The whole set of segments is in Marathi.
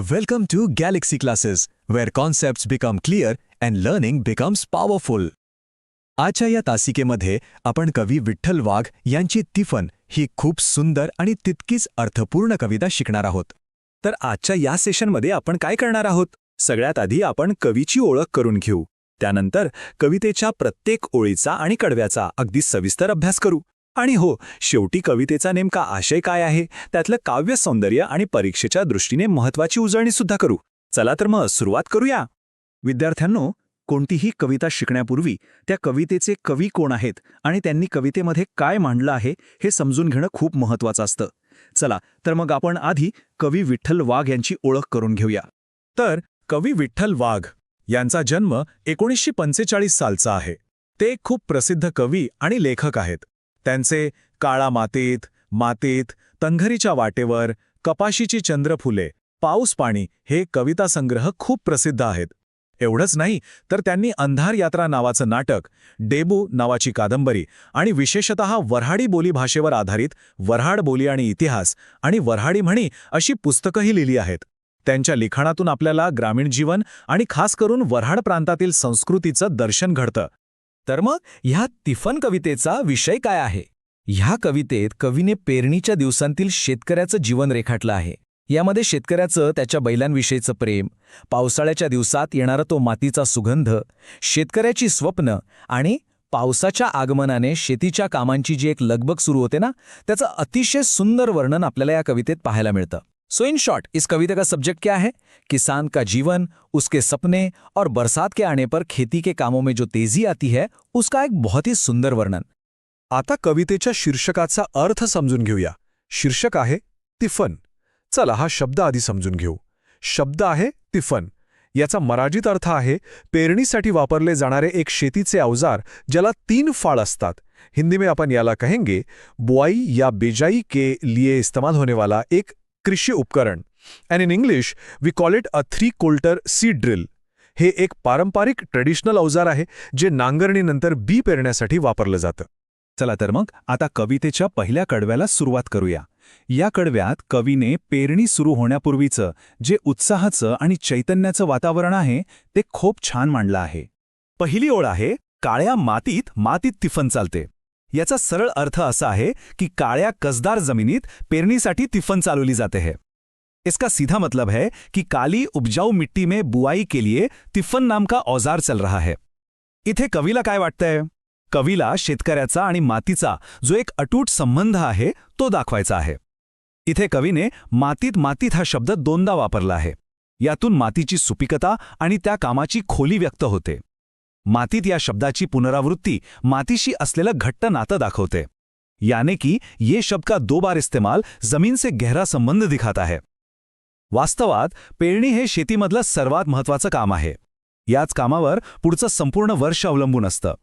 Welcome to Galaxy Classes, where concepts become clear and learning becomes powerful. आजच्या या तासिकेमध्ये आपण कवी विठ्ठल वाघ यांची तिफन ही खूप सुंदर आणि तितकीच अर्थपूर्ण कविता शिकणार आहोत. तर आजच्या या सेशनमध्ये आपण काय करणार आहोत? सगळ्यात आधी आपण कवीची ओळख करून घेऊ. त्यानंतर कवितेच्या प्रत्येक ओळीचा आणि कडव्याचा अगदी सविस्तर अभ्यास करू. आणि हो, शेवटी कवितेचा नेमका आशय काय आहे, त्यातलं काव्य सौंदर्य आणि परीक्षेच्या दृष्टीने महत्त्वाची उजळणी सुद्धा करू. चला तर मग सुरुवात करूया. विद्यार्थ्यांनो, कोणतीही कविता शिकण्यापूर्वी त्या कवितेचे कवी कोण आहेत आणि त्यांनी कवितेमध्ये काय मांडलं आहे हे समजून घेणं खूप महत्त्वाचं असतं. चला तर मग आपण आधी कवी विठ्ठल वाघ यांची ओळख करून घेऊया. तर कवी विठ्ठल वाघ यांचा जन्म 1945 सालचा आहे. ते एक खूप प्रसिद्ध कवी आणि लेखक आहेत. त्यांचे काळा मातीत, मातीत, तंघरीच्या वाटेवर, कपाशीची चंद्रफुले, पाऊस पाणी हे कविता संग्रह खूप प्रसिद्ध आहेत. एवढंच नाही तर त्यांनी अंधार यात्रा नावाचं नाटक, डेबू नावाची कादंबरी आणि विशेषतः वऱ्हाडी बोली भाषेवर आधारित वऱ्हाड बोली आणि इतिहास आणि वऱ्हाडी म्हणी अशी पुस्तकंही लिहिली आहेत. त्यांच्या लिखाणातून आपल्याला ग्रामीण जीवन आणि खास करून वऱ्हाड प्रांतातील संस्कृतीचं दर्शन घडतं. तर मग ह्या तिफन कवितेचा विषय काय आहे? ह्या कवितेत कवीने पेरणीच्या दिवसांतील शेतकऱ्याचं जीवन रेखाटलं आहे. यामध्ये शेतकऱ्याचं त्याच्या बैलांविषयीचं प्रेम, पावसाळ्याच्या दिवसात येणारा तो मातीचा सुगंध, शेतकऱ्याची स्वप्न आणि पावसाच्या आगमनाने शेतीच्या कामांची जी एक लगबग सुरू होते ना, त्याचं अतिशय सुंदर वर्णन आपल्याला या कवितेत पाहायला मिळतं. सो इन शॉर्ट, इस कविता का सब्जेक्ट क्या है? किसान का जीवन, उसके सपने और बरसात के आने पर खेती के कामों में जो तेजी आती है, उसका एक बहुत ही सुंदर वर्णन. आता कवितेच्या शीर्षकाचा अर्थ समजून घेऊया. शीर्षक आहे तिफन. चला हा शब्द आधी समजून घेऊ. शब्द आहे तिफन. याचा मराठीत अर्थ आहे पेरणीसाठी वापरले जाणारे एक शेतीचे अवजार ज्याला 3 फाळ असतात. हिंदी में अपन याला कहेंगे बुआई या बिजाई के लिए इस्तेमाल होने वाला एक कृषि उपकरण. And in English we call it a three coulter seed drill. हे एक पारंपरिक ट्रेडिशनल अवजार आहे जे नांगरणीनंतर बी पेरण्यासाठी वापरलं जातं. चला तर मग आता कवितेच्या पहिल्या कडव्याला सुरुवात करूया. या कडव्यात कवीने पेरणी सुरू होण्यापूर्वीचं जे उत्साहाचं आणि चैतन्याचं वातावरण आहे ते खूप छान मांडलं आहे. पहिली ओळ आहे काळ्या मातीत मातीत तिफन चालते. याचा सरळ अर्थ असा आहे की काळ्या कसदार जमिनीत पेरणीसाठी तिफन चालवली जाते है. इसका सीधा मतलब है कि काली उपजाऊ मिट्टी में बुआई के लिए तिफन नाम का औजार चल रहा है. इथे कवीला काय वाटतंय? कवीला शेतकऱ्याचा आणि मातीचा जो एक अटूट संबंध आहे तो दाखवायचा आहे. इथे कवीने मातीत मातीत हा शब्द 2दा वापरला आहे. यातून मातीची सुपिकता आणि त्या कामाची खोली व्यक्त होते. मातीत या शब्दाची पुनरावृत्ती मातीशी असलेलं घट्ट नातं दाखवते. याने की ये शब्द का 2 बार इस्तेमाल जमीन से गहरा संबंध दिखाता है. वास्तवात पेरणी हे शेतीमधलं सर्वात महत्त्वाचं काम आहे. याच कामावर पुढचं संपूर्ण वर्ष अवलंबून असतं.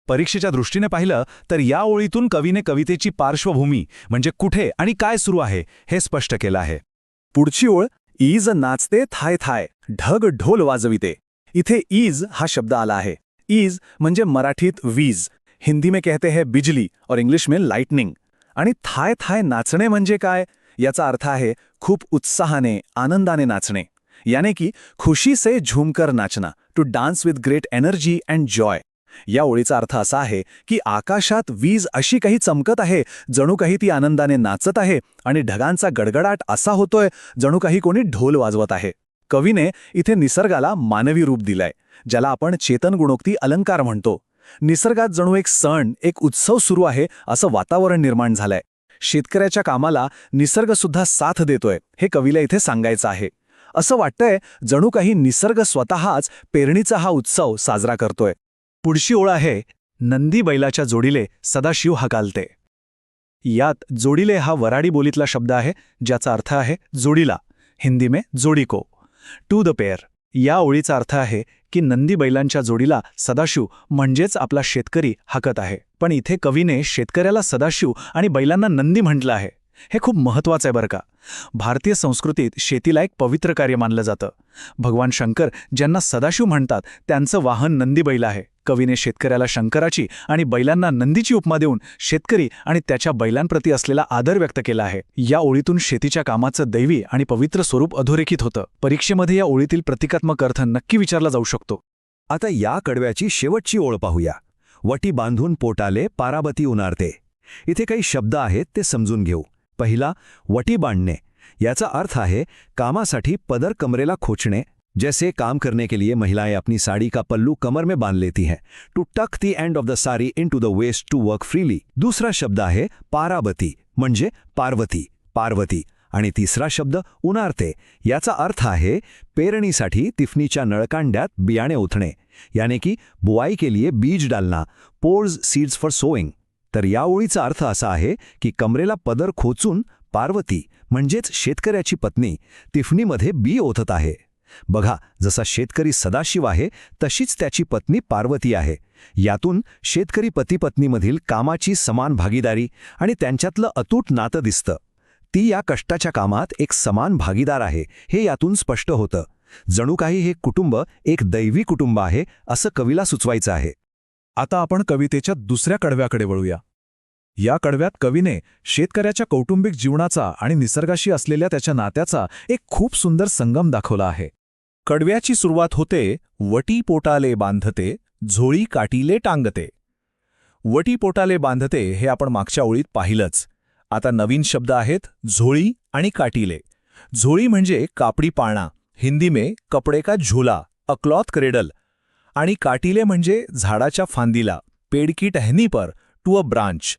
परीक्षेच्या दृष्टीने पाहिलं तर या ओळीतून कवीने कवितेची पार्श्वभूमी म्हणजे कुठे आणि काय सुरू आहे हे स्पष्ट केलं आहे. पुढची ओळ ईज नाचते थाय थाय ढग ढोल वाजविते. इथे ईज हा शब्द आला आहे. ईज म्हणजे मराठीत वीज, हिंदी में कहते हैं बिजली और इंग्लिश में लाइटनिंग. आणि थाय थाय नाचणे म्हणजे काय? याचा अर्थ आहे खूप उत्साहाने आनंदाने नाचणे. याने की खुशी से झूमकर नाचना, to dance with great energy and joy. या ओळीचा अर्थ असा आहे की आकाशात वीज अशी काही चमकत आहे जणू काही ती आनंदाने नाचत आहे आणि ढगांचा गडगडाट असा होतोय जणू काही कोणी ढोल वाजवत आहे. कवीने इथे निसर्गाला मानवी रूप दिलंय, ज्याला आपण चेतन गुणोक्ती अलंकार म्हणतो. निसर्गात जणू एक सण, एक उत्सव सुरू आहे असं वातावरण निर्माण झालंय. शेतकऱ्याच्या कामाला निसर्गसुद्धा साथ देतोय हे कवीला इथे सांगायचं आहे. असं वाटतंय जणू काही निसर्ग स्वतःच पेरणीचा हा उत्सव साजरा करतोय. पुढची ओळ आहे नंदी बैलाच्या जोडीले सदाशिव हकालते. यात जोडीले हा वऱ्हाडी बोलीतला शब्द आहे ज्याचा अर्थ आहे जोडीला, हिंदी में जोडी को, टू द पेअर. या ओळीचा अर्थ आहे की नंदी बैलांच्या जोडीला सदाशिव म्हणजेच आपला शेतकरी हाकत आहे. पण इथे कवीने शेतकऱ्याला सदाशिव आणि बैलांना नंदी म्हटलं आहे. हे खूप महत्त्वाचं आहे बरं का. भारतीय संस्कृतीत शेतीला एक पवित्र कार्य मानलं जातं. भगवान शंकर ज्यांना सदाशिव म्हणतात त्यांचं वाहन नंदी बैल आहे. कवीने शेतकऱ्याला शंकराची आणि बैलांना नंदीची उपमा देऊन शेतकरी आणि त्याच्या बैलांप्रती असलेला आदर व्यक्त केला आहे. या ओळीतून शेतीच्या कामाचं दैवी आणि पवित्र स्वरूप अधोरेखित होतं. परीक्षेमध्ये या ओळीतील प्रतिकात्मक अर्थ नक्की विचारला जाऊ शकतो. आता या कडव्याची शेवटची ओळ पाहूया. वटी बांधून पोटाले पाराबती उनारते. इथे काही शब्द आहेत ते समजून घेऊ. पहिला, वटी बांधणे. याचा अर्थ आहे कामासाठी पदर कमरेला खोचणे. जैसे काम करने के लिए महिलाएं अपनी साड़ी का पल्लू कमर में बांध लेती हैं, to tuck the end of the sari into the waist to work freely. दूसरा शब्द आहे पाराबती, म्हणजे पार्वती. आणि तिसरा शब्द उनारते. याचा अर्थ आहे पेरणीसाठी तिफणीच्या नळकांड्यात बियाणे ओतणे, याने की बुवाई के लिए बीज डालना, पोर्स सीड्स फॉर सोइंग. तर या ओळीचा अर्थ असा आहे की कमरेला पदर खोचून पार्वती म्हणजेच शेतकऱ्याची पत्नी तिफणीमध्ये बी ओतत आहे. बघा, जसा शेतकरी सदाशिव आहे तशीच त्याची पत्नी पार्वती आहे. यातून शेतकरी पती-पत्नीमधील कामाची समान भागीदारी आणि त्यांच्यातलं अतूट नातं दिसतं. ती या कष्टाच्या कामात एक समान भागीदार आहे हे यातून स्पष्ट होतं. जणू काही हे कुटुंब एक दैवी कुटुंब आहे असं कवीला सुचवायचं आहे. आता आपण कवितेच्या दुसऱ्या कडव्याकडे वळूया. या कडव्यात कवीने शेतकऱ्याच्या कौटुंबिक जीवनाचा आणि निसर्गाशी असलेल्या त्याच्या नात्याचा एक खूप सुंदर संगम दाखवला आहे. कडव्याची सुरुवात होते, वटी पोटाले बांधते, झोळी काटीले टांगते. वटी पोटाले बांधते हे आपण मागच्या ओळीत पाहिलंच. आता नवीन शब्द आहेत झोळी आणि काटीले. झोळी म्हणजे कापडी पाळणा, हिंदी में कपडे का झोला, अ क्लॉथ क्रेडल. आणि काटीले म्हणजे झाडाच्या फांदीला, पेड़ की टहनी पर, टू अ ब्रांच.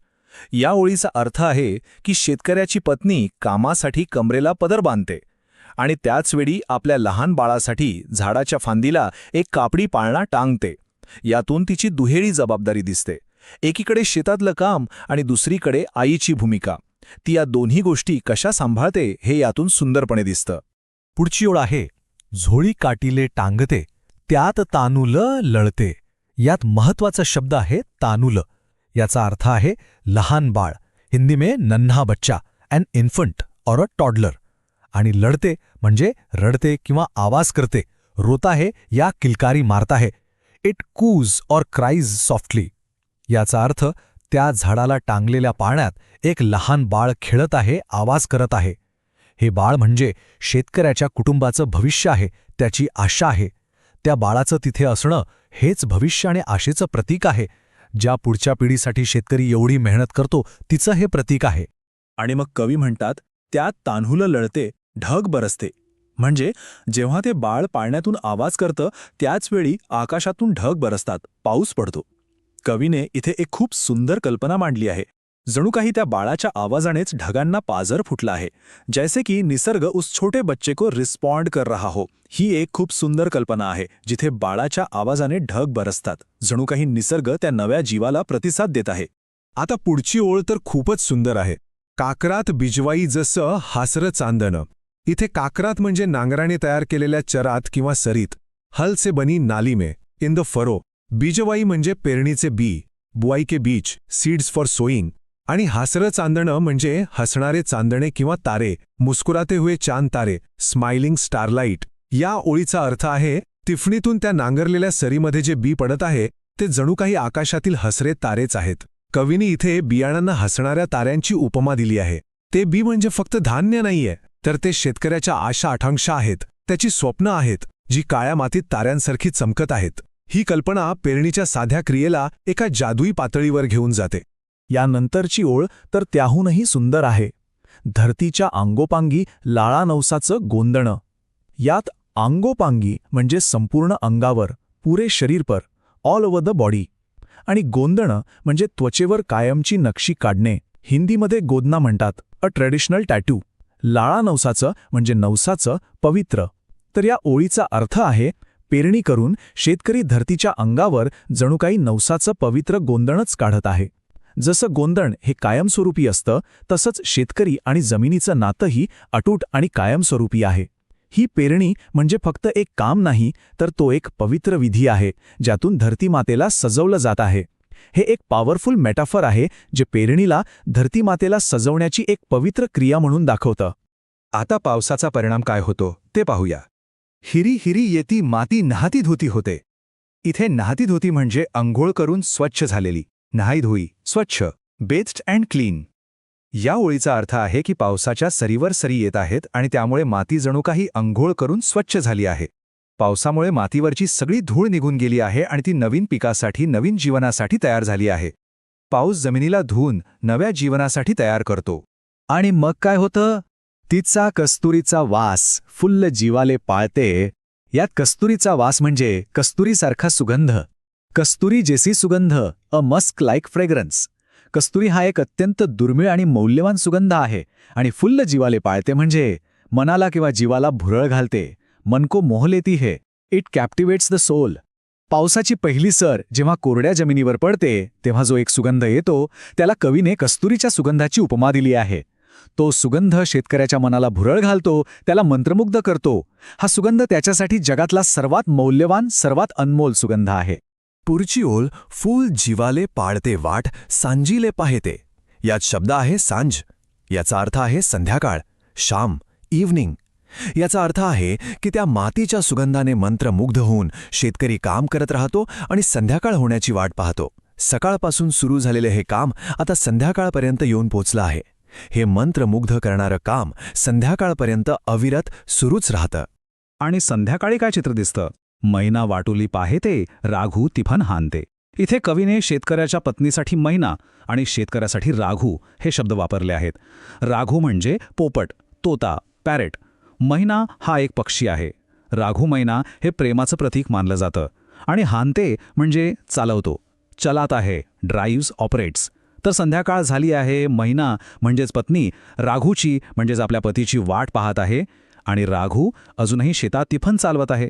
या ओळीचा अर्थ आहे की शेतकऱ्याची पत्नी कामासाठी कमरेला पदर बांधते आणि त्याचवेळी आपल्या लहान बाळासाठी झाडाच्या फांदीला एक कापडी पाळणा टांगते. यातून तिची दुहेरी जबाबदारी दिसते. एकीकडे शेतातलं काम आणि दुसरीकडे आईची भूमिका. ती या दोन्ही गोष्टी कशा सांभाळते हे यातून सुंदरपणे दिसतं. पुढची ओळ आहे, झोळी काटीले टांगते, त्यात तानुल लळते. यात महत्वाचा शब्द आहे तानुल. याचा अर्थ आहे लहान बाळ, हिंदी में नन्हा बच्चा, एन इन्फंट और अ टॉडलर. आणि लढते म्हणजे रडते किंवा आवाज करते, रोता है या किलकारी मारता है. इट कूज और क्राइज सॉफ्टली. याचा अर्थ त्या झाडाला टांगलेल्या पाळण्यात एक लहान बाळ खेळत आहे, आवाज करत आहे. हे बाळ म्हणजे शेतकऱ्याच्या कुटुंबाचं भविष्य आहे, त्याची आशा आहे. त्या बाळाचं तिथे असणं हेच भविष्य आणि आशेचं प्रतीक आहे. ज्या पुढच्या पिढीसाठी शेतकरी एवढी मेहनत करतो तिचं हे प्रतीक आहे. आणि मग कवी म्हणतात, त्यात तान्हुलं लळते, ढग बरसते. म्हणजे जेव्हा ते बाळ पाळण्यातून आवाज करतं त्याचवेळी आकाशातून ढग बरसतात, पाऊस पडतो. कवीने इथे एक खूप सुंदर कल्पना मांडली आहे. जणू काही त्या बाळाच्या आवाजानेच ढगांना पाझर फुटला आहे, जैसे की निसर्ग उस छोटे बच्चे को रिस्पॉन्ड कर रहा हो. ही एक खूप सुंदर कल्पना आहे, जिथे बाळाच्या आवाजाने ढग बरसतात. जणू काही निसर्ग त्या नव्या जीवाला प्रतिसाद देत आहे. आता पुढची ओळ तर खूपच सुंदर आहे. काकरात बिजवाई जसं हासरं चांदणं. इथे काकरात म्हणजे नांगराने तयार केलेल्या चरात किंवा सरीत. हल से बनी नाली में, इन द फरो. बीजवाई म्हणजे पेरणीचे बी, बुवाई के बीज, सीड्स फॉर सोईंग. आणि हासरं चांदणं म्हणजे हसणारे चांदणे किंवा तारे, मुस्कुराते हुए चांद तारे, स्माइलिंग स्टारलाइट. या ओळीचा अर्थ आहे तिफणीतून त्या नांगरलेल्या सरीमध्ये जे बी पडत आहे ते जणू काही आकाशातील हसरे तारेच आहेत. कवीने इथे बियाणांना हसणाऱ्या ताऱ्यांची उपमा दिली आहे. ते बी म्हणजे फक्त धान्य नाहीये, तर ते शेतकऱ्याच्या आशा आकांक्षा आहेत, त्याची स्वप्न आहेत, जी काळ्या मातीत ताऱ्यांसारखी चमकत आहेत. ही कल्पना पेरणीच्या साध्या क्रियेला एका जादुई पातळीवर घेऊन जाते. यानंतरची ओळ तर त्याहूनही सुंदर आहे. धरतीच्या अंगोपांगी लाळा नवसाचं गोंदणं. यात अंगोपांगी म्हणजे संपूर्ण अंगावर, पुरे शरीर पर, ऑल ओव्हर द बॉडी. आणि गोंदणं म्हणजे त्वचेवर कायमची नक्षी काढणे, हिंदीमध्ये गोदना म्हणतात, अ ट्रेडिशनल टॅटू. लाळा नवसाचं म्हणजे नवसाचं, पवित्र. तर या ओळीचा अर्थ आहे पेरणी करून शेतकरी धरतीच्या अंगावर जणू काही नवसाचं पवित्र गोंदणच काढत आहे. जसं गोंदण हे कायमस्वरूपी असतं तसंच शेतकरी आणि जमिनीचं नातंही अटूट आणि कायमस्वरूपी आहे. ही पेरणी म्हणजे फक्त एक काम नाही, तर तो एक पवित्र विधी आहे ज्यातून धरती मातेला सजवलं जात आहे. हे एक पॉवरफुल मेटाफर आहे जे पेरणीला धरती मातेला सजवण्याची एक पवित्र क्रिया म्हणून दाखवतं. आता पावसाचा परिणाम काय होतो ते पाहूया. हिरी हिरी येती माती नहाती धुती होते. इथे नहाती धुती म्हणजे अंघोळ करून स्वच्छ झालेली, नहाई धुई, स्वच्छ, बेस्ड अँड क्लीन. या ओळीचा अर्थ आहे की पावसाच्या सरीवर सरी येत आहेत आणि त्यामुळे माती जणू काही अंघोळ करून स्वच्छ झाली आहे. पावसामुळे मातीवरची सगळी धूळ निघून गेली आहे आणि ती नवीन पिकासाठी, नवीन जीवनासाठी तयार झाली आहे. पाऊस जमिनीला धुवून नव्या जीवनासाठी तयार करतो. आणि मग काय होतं? तिचा कस्तुरीचा वास फुल्ल जीवाले पाळते. यात कस्तुरीचा वास म्हणजे कस्तुरीसारखा सुगंध. कस्तुरी जेसी सुगंध, अ मस्क लाईक फ्रेग्रन्स. कस्तुरी हा एक अत्यंत दुर्मिळ आणि मौल्यवान सुगंध आहे आणि फुल्ल जीवाले पाळते म्हणजे मनाला किंवा जीवाला भुरळ घालते. मन को मोह लेती है, इट कॅप्टिवेट्स द सोल. पावसाची पहिली सर जेव्हा कोरड्या जमिनीवर पडते तेव्हा जो एक सुगंध येतो त्याला कवीने कस्तुरीच्या सुगंधाची उपमा दिली आहे. तो सुगंध शेतकऱ्याच्या मनाला भुरळ घालतो, त्याला मंत्रमुग्ध करतो. हा सुगंध त्याच्यासाठी जगातला सर्वात मौल्यवान, सर्वात अनमोल सुगंध आहे. पुढची ओळ फूल जीवाले पाळते वाट सांजीले पाहते. यात शब्द आहे सांज. याचा अर्थ आहे संध्याकाळ, शाम, इव्हनिंग. याचा अर्थ आहे की त्या मातीच्या सुगंधाने मंत्रमुग्ध होऊन शेतकरी काम करत राहतो आणि संध्याकाळ होण्याची वाट पाहतो. सकाळपासून सुरू झालेले हे काम आता संध्याकाळपर्यंत येऊन पोचलं आहे. हे मंत्रमुग्ध करणारं काम संध्याकाळपर्यंत अविरत सुरूच राहतं. आणि संध्याकाळी काय चित्र दिसतं? मैना वाटुली पाहेते, राघू तिफन हानते. इथे कवीने शेतकऱ्याच्या पत्नीसाठी मैना आणि शेतकऱ्यासाठी राघू हे शब्द वापरले आहेत. राघू म्हणजे पोपट, तोता, पॅरेट. मैना हा एक पक्षी आहे. राघू मैना हे प्रेमाचं प्रतीक मानलं जातं. आणि हानते म्हणजे चालवतो, चलात आहे, ड्राईव्स, ऑपरेट्स. तर संध्याकाळ झाली आहे, मैना म्हणजेच पत्नी राघूची म्हणजेच आपल्या पतीची वाट पाहत आहे आणि राघू अजूनही शेतात तिफन चालवत आहे.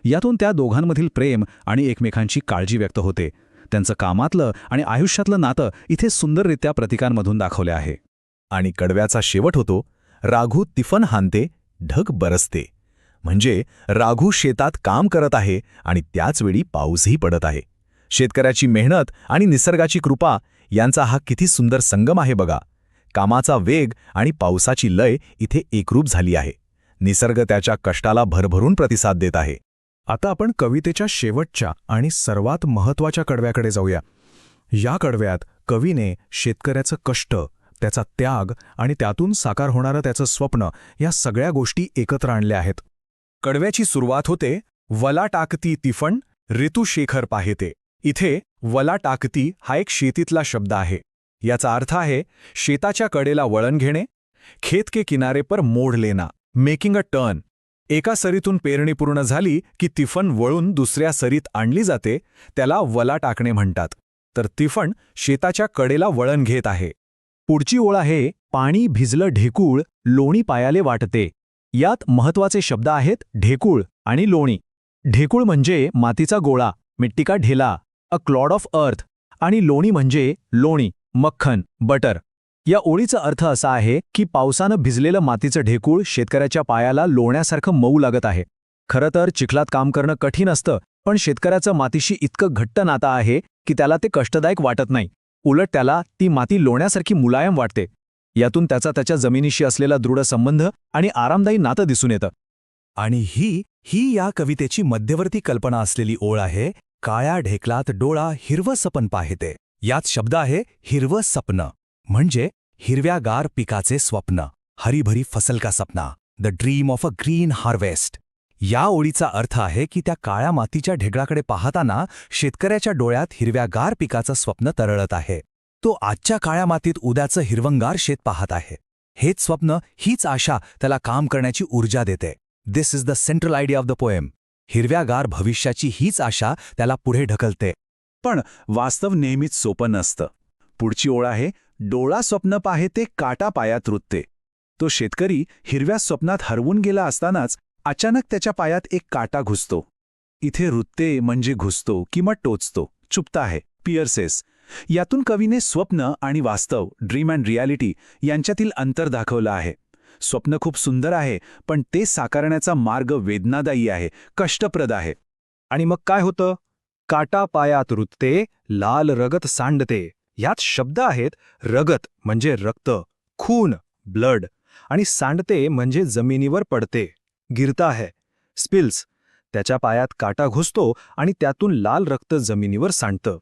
यातून त्या दोघांमधील प्रेम आणि एकमेकांची काळजी व्यक्त होते. त्यांचं कामातलं आणि आयुष्यातलं नातं इथे सुंदररित्या प्रतीकांमधून दाखवले आहे. आणि कडव्याचा शेवट होतो, राघू तिफन हानते, ढग बरसते. म्हणजे राघू शेतात काम करत आहे आणि त्याचवेळी पाऊसही पडत आहे. शेतकऱ्याची मेहनत आणि निसर्गाची कृपा यांचा हा किती सुंदर संगम आहे बघा. कामाचा वेग आणि पावसाची लय इथे एकरूप झाली आहे. निसर्ग त्याच्या कष्टाला भरभरून प्रतिसाद देत आहे. आता आपण कवितेच्या शेवटच्या आणि सर्वात महत्त्वाच्या कडव्याकडे जाऊया. या कडव्यात कवीने शेतकऱ्याचं कष्ट, त्याचा त्याग आणि त्यातून साकार होणारं त्याचं स्वप्न या सगळ्या गोष्टी एकत्र आणल्या आहेत. कडव्याची सुरुवात होते, वला टाकती तिफण ऋतुशेखर पाहेते. इथे वला टाकती हा एक शेतीतला शब्द आहे. याचा अर्थ आहे शेताच्या कडेला वळण घेणे, खेत के किनारे पर मोड लेना, मेकिंग अ टर्न. एका सरीतून पेरणी पूर्ण झाली की तिफण वळून दुसऱ्या सरीत आणली जाते, त्याला वला टाकणे म्हणतात. तर तिफण शेताच्या कडेला वळण घेत आहे. पुढची ओळ आहे, पाणी भिजलं ढेकूळ, लोणी पायाले वाटते. यात महत्वाचे शब्द आहेत ढेकूळ आणि लोणी. ढेकूळ म्हणजे मातीचा गोळा, मिट्टी का ढेला, अ क्लॉड ऑफ अर्थ. आणि लोणी म्हणजे लोणी, मक्खन, बटर. या ओळीचा अर्थ असा आहे की पावसानं भिजलेलं मातीचं ढेकूळ शेतकऱ्याच्या पायाला लोण्यासारखं मऊ लागत आहे. खरं तर चिखलात काम करणं कठीण असतं, पण शेतकऱ्याचं मातीशी इतकं घट्ट नातं आहे की त्याला ते कष्टदायक वाटत नाही. उलट त्याला ती माती लोण्यासारखी मुलायम वाटते. यातून त्याच्या जमिनीशी असलेला दृढ संबंध आणि आरामदायी नातं दिसून येतं. आणि ही या कवितेची मध्यवर्ती कल्पना असलेली ओळ आहे, काळ्या ढेकलात डोळा हिरवं सपन पाहते. यात शब्द आहे हिरवं सपन, म्हणजे हिरव्यागार पिकाचे स्वप्न, हरीभरी फसल का Sapna, the dream of a green harvest. या ओळीचा अर्थ आहे की त्या काळ्या मातीच्या ढेकळाकडे पाहताना शेतकऱ्याच्या डोळ्यात हिरव्यागार पिकाचं स्वप्न तरळत आहे. तो आजच्या काळ्या मातीत उद्याचं हिरवंगार शेत पाहत आहे. हेच स्वप्न, हीच आशा त्याला काम करण्याची ऊर्जा देते. This is the central idea of the poem. हिरव्यागार भविष्याची हीच आशा त्याला पुढे ढकलते. पण वास्तव नेहमीच सोपं नसतं. पुढची ओळ आहे, डोळा स्वप्न पाहेते, काटा पायात रुतते. तो शेतकरी हिरव्या स्वप्नात हरवून गेला असतानाच अचानक त्याच्या पायात एक काटा घुसतो. इथे रुतते म्हणजे घुसतो किंवा टोचतो, चुपता आहे, पियर्सेस. यातून कवीने स्वप्न आणि वास्तव, ड्रीम अँड रियालिटी यांच्यातील अंतर दाखवलं आहे. स्वप्न खूप सुंदर आहे, पण ते साकारण्याचा मार्ग वेदनादायी आहे, कष्टप्रद आहे. आणि मग काय होतं? काटा पायात रुतते, लाल रगत सांडते. यात शब्द आहेत रगत म्हणजे रक्त, खून ब्लड, आणि सांडते म्हणजे जमिनीवर पडते, गिरता है, स्पिल्स. त्याच्या पायात काटा घुसतो आणि त्यातून लाल रक्त जमिनीवर सांडतं.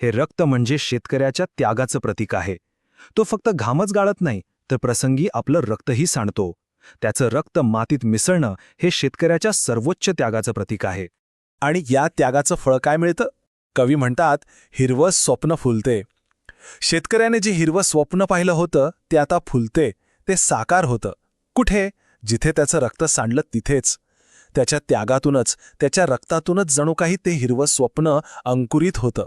हे रक्त म्हणजे शेतकऱ्याच्या त्यागाचं प्रतीक आहे. तो फक्त घामच गाळत नाही, तर प्रसंगी आपलं रक्तही सांडतो. त्याचं रक्त मातीत मिसळणं हे शेतकऱ्याच्या सर्वोच्च त्यागाचं प्रतीक आहे. आणि या त्यागाचं फळ काय मिळतं? कवी म्हणतात, हिरवं स्वप्न फुलते. शेतकऱ्याने जे हिरवं स्वप्न पाहिलं होतं ते आता फुलते, ते साकार होतं. कुठे? जिथे त्याचं रक्त सांडलं तिथेच. त्याच्या त्यागातूनच, त्याच्या रक्तातूनच जणू काही ते हिरवं स्वप्न अंकुरित होतं.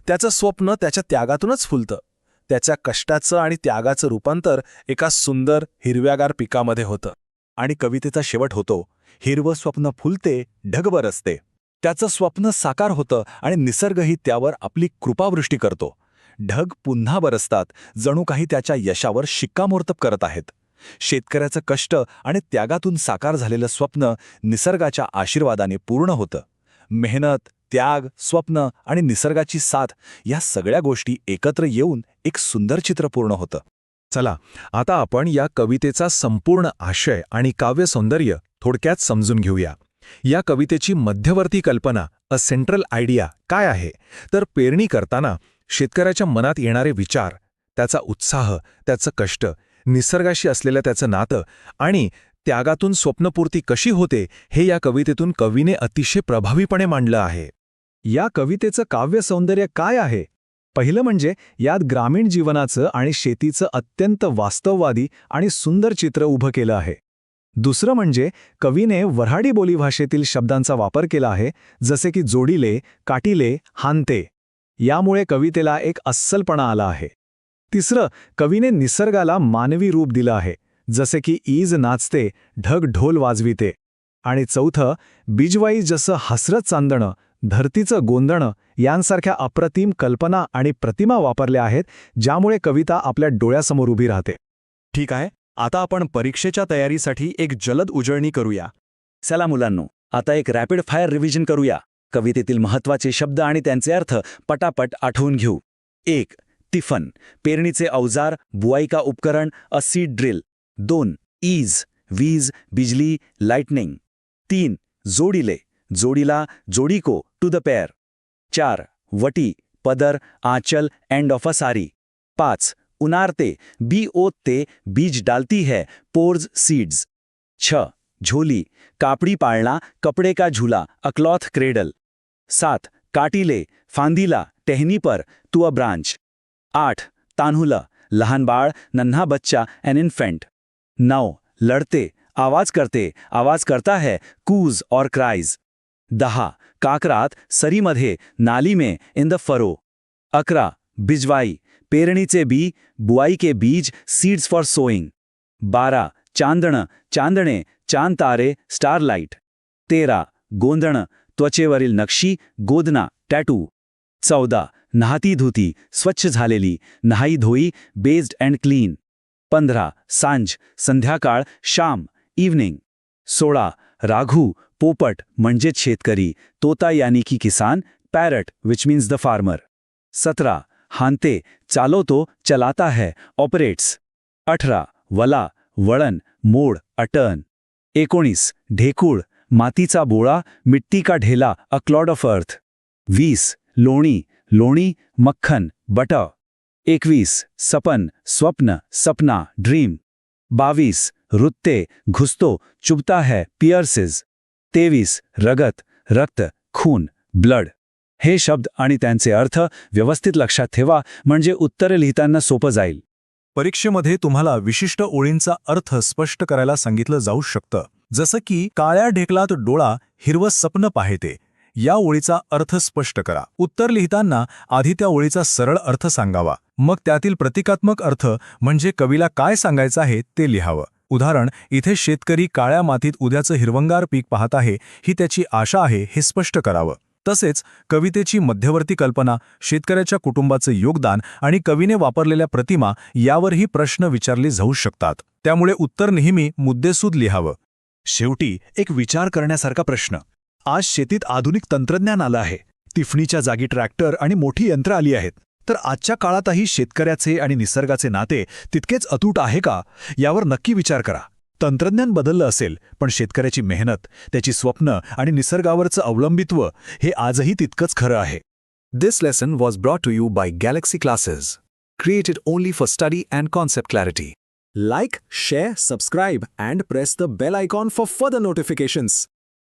त्याचं स्वप्न त्याच्या त्यागातूनच फुलतं. त्याच्या कष्टाचं आणि त्यागाचं रूपांतर एका सुंदर हिरव्यागार पिकामध्ये होतं. आणि कवितेचा शेवट होतो, हिरवं स्वप्न फुलते, ढग बरसते. त्याचं स्वप्न साकार होतं आणि निसर्गही त्यावर आपली कृपावृष्टी करतो. ढग पुन्हा बरसतात, जणू काही त्याच्या यशावर शिक्कामोर्तब करत आहेत. शेतकऱ्याचं कष्ट आणि त्यागातून साकार झालेलं स्वप्न निसर्गाच्या आशीर्वादाने पूर्ण होतं. मेहनत, त्याग, स्वप्न आणि निसर्गाची साथ या सगळ्या गोष्टी एकत्र येऊन एक सुंदर चित्र पूर्ण होतं. चला, आता आपण या कवितेचा संपूर्ण आशय आणि काव्यसौंदर्य थोडक्यात समजून घेऊया. या कवितेची मध्यवर्ती कल्पना, अ सेंट्रल आयडिया काय आहे? तर पेरणी करताना शेतकऱ्याच्या मनात येणारे विचार, त्याचा उत्साह, त्याचं कष्ट, निसर्गाशी असलेलं त्याचं नातं आणि त्यागातून स्वप्नपूर्ती कशी होते हे या कवितेतून कवीने अतिशय प्रभावीपणे मांडलं आहे. या कवितेचं काव्यसौंदर्य काय आहे? पहिलं म्हणजे यात ग्रामीण जीवनाचं आणि शेतीचं अत्यंत वास्तववादी आणि सुंदर चित्र उभं केलं आहे. दुसरं म्हणजे कवीने वऱ्हाडी बोलीभाषेतील शब्दांचा वापर केला आहे, जसे की जोडीले, काटीले, हानते. यामुळे कवितेला एक अस्सलपणा आला आहे. तिसरं, कवीने निसर्गाला मानवी रूप दिलं आहे, जसे की ईज नाचते, ढग ढोल वाजविते. आणि चौथं, बिजवाई जसं हसरत चांदणं, धरतीचं गोंधणं यांसारख्या अप्रतिम कल्पना आणि प्रतिमा वापरल्या आहेत, ज्यामुळे कविता आपल्या डोळ्यासमोर उभी राहते. ठीक आहे, आता आपण परीक्षेच्या तयारीसाठी एक जलद उजळणी करूया. चला मुलांनो, आता एक रॅपिड फायर रिव्हिजन करूया. कवितेतील महत्त्वाचे शब्द आणि त्यांचे अर्थ पटापट आठवून घेऊ. 1. टिफन, पेरणीचे अवजार, बुवाई का उपकरण, अ सीड ड्रिल. 2. ईज, वीज, बिजली, लाइटनिंग. 3. जोडीले, जोडीला, जोडी को, टू द पेअर. 4. वटी, पदर, आंचल, एंड ऑफ अ सारी. 5. उनारते, बी ओतते, बीज डालती है, पोर्स सीड्स. 6. झोली, कापड़ी पाळणा, कपड़े का झूला, अ क्लॉथ क्रेडल. 7. काटीले, फांदीला, टहनी पर, टू अ ब्रांच. 8. तान्हुला, लहान बाळ, नन्हा बच्चा, एन इन्फेंट. 9. लड़ते, आवाज करता है, कूज और क्राइज. 10. काकरात, सरीमध्ये, नाली में, इन द फरो. 11. बिजवाई, पेरणीचे बी, बुआई के बीज, सीड्स फॉर सोइंग. 12. चांदणं, चांदणे, चांद तारे, स्टारलाइट. 13. गोंधणं, त्वचेवरील नक्षी, गोदना, टॅटू. 14. नहाती धुती, स्वच्छ झालेली, नहाई धोई, बेस्ड अँड क्लीन. 15. सांज, संध्याकाळ, शाम, इव्हनिंग. 16. राघू, पोपट म्हणजेच शेतकरी, तोता यानी की किसान, parrot which means the farmer. 17. हानते, चालवतो, चलाता है, ऑपरेट्स. 18. वला, वळण, मोड, अटर्न. 19. ढेकूळ, मातीचा बोळा, मिट्टी का ढेला, अ क्लॉड ऑफ अर्थ. 20. लोणी, लोणी, मक्खन, बटर. 21. सपन, स्वप्न, सपना, ड्रीम. 22. रुत्ते, घुसतो, चुभता है, पियर्सेस. 23. रगत, रक्त, खून, ब्लड. हे शब्द आणि त्यांचे अर्थ व्यवस्थित लक्षात ठेवा, म्हणजे उत्तरे लिहिताना सोपं जाईल. परीक्षेमध्ये तुम्हाला विशिष्ट ओळींचा अर्थ स्पष्ट करायला सांगितलं जाऊ शकतं. जसं की काळ्या ढेकलात डोळा, हिरवं स्वप्न पाहते. या ओळीचा अर्थ स्पष्ट करा. उत्तर लिहिताना आधी त्या ओळीचा सरळ अर्थ सांगावा, मग त्यातील प्रतिकात्मक अर्थ म्हणजे कवीला काय सांगायचं आहे ते लिहावं. उदाहरण, इथे शेतकरी काळ्या मातीत उद्याचं हिरवंगार पीक पाहत आहे, ही त्याची आशा आहे हे स्पष्ट करावं. तसेच कवितेची मध्यवर्ती कल्पना, शेतकऱ्याच्या कुटुंबाचं योगदान आणि कवीने वापरलेल्या प्रतिमा यावरही प्रश्न विचारले जाऊ शकतात. त्यामुळे उत्तर नेहमी मुद्देसूद लिहावं. शेवटी एक विचार करण्यासारखा प्रश्न. आज शेतीत आधुनिक तंत्रज्ञान आलं आहे. तिफणीच्या जागी ट्रॅक्टर आणि मोठी यंत्र आली आहेत. तर आजच्या काळातही शेतकऱ्याचे आणि निसर्गाचे नाते तितकेच अतूट आहे का, यावर नक्की विचार करा. तंत्रज्ञान बदललं असेल, पण शेतकऱ्याची मेहनत, त्याची स्वप्न आणि निसर्गावरचं अवलंबित्व हे आजही तितकंच खरं आहे. This lesson was brought to you by Galaxy Classes. Created only for study and concept clarity. Like, share, subscribe, and press the bell icon for further notifications.